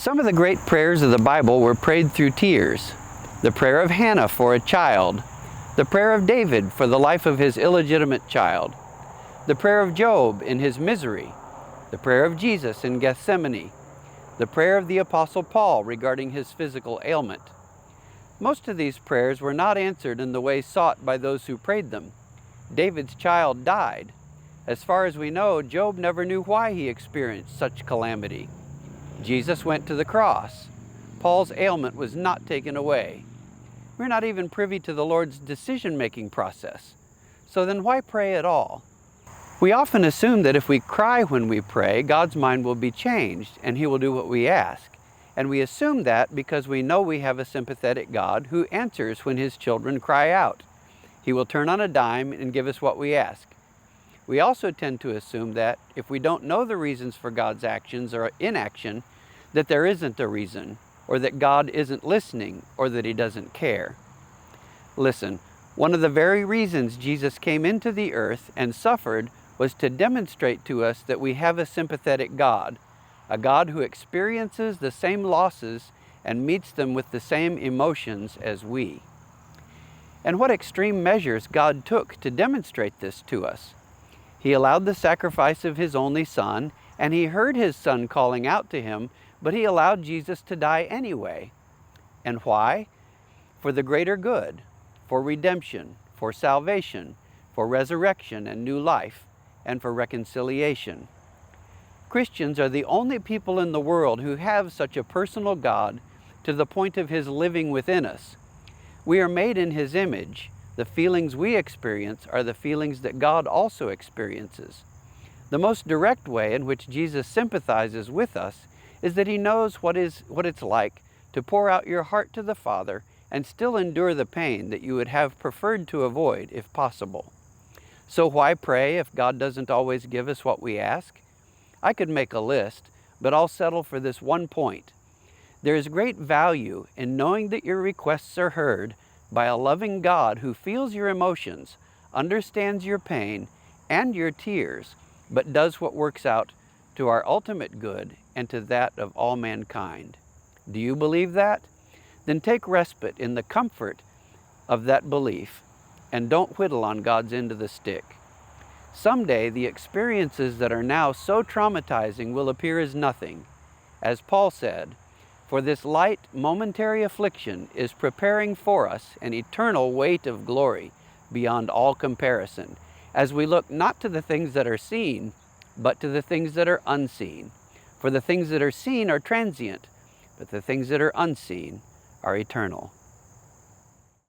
Some of the great prayers of the Bible were prayed through tears. The prayer of Hannah for a child, the prayer of David for the life of his illegitimate child, the prayer of Job in his misery, the prayer of Jesus in Gethsemane, the prayer of the Apostle Paul regarding his physical ailment. Most of these prayers were not answered in the way sought by those who prayed them. David's child died. As far as we know, Job never knew why he experienced such calamity. Jesus went to the cross. Paul's ailment was not taken away. We're not even privy to the Lord's decision-making process. So then why pray at all? We often assume that if we cry when we pray, God's mind will be changed and He will do what we ask. And we assume that because we know we have a sympathetic God who answers when His children cry out. He will turn on a dime and give us what we ask. We also tend to assume that if we don't know the reasons for God's actions or inaction, that there isn't a reason, or that God isn't listening, or that He doesn't care. Listen, one of the very reasons Jesus came into the earth and suffered was to demonstrate to us that we have a sympathetic God, a God who experiences the same losses and meets them with the same emotions as we. And what extreme measures God took to demonstrate this to us. He allowed the sacrifice of His only Son, and He heard His Son calling out to Him, but He allowed Jesus to die anyway. And why? For the greater good, for redemption, for salvation, for resurrection and new life, and for reconciliation. Christians are the only people in the world who have such a personal God to the point of His living within us. We are made in His image. The feelings we experience are the feelings that God also experiences. The most direct way in which Jesus sympathizes with us is that He knows what it's like to pour out your heart to the Father and still endure the pain that you would have preferred to avoid if possible. So why pray if God doesn't always give us what we ask? I could make a list, but I'll settle for this one point. There is great value in knowing that your requests are heard by a loving God who feels your emotions, understands your pain and your tears, but does what works out to our ultimate good and to that of all mankind. Do you believe that? Then take respite in the comfort of that belief and don't whittle on God's end of the stick. Someday, the experiences that are now so traumatizing will appear as nothing. As Paul said, "For this light, momentary affliction is preparing for us an eternal weight of glory beyond all comparison, as we look not to the things that are seen, but to the things that are unseen. For the things that are seen are transient, but the things that are unseen are eternal."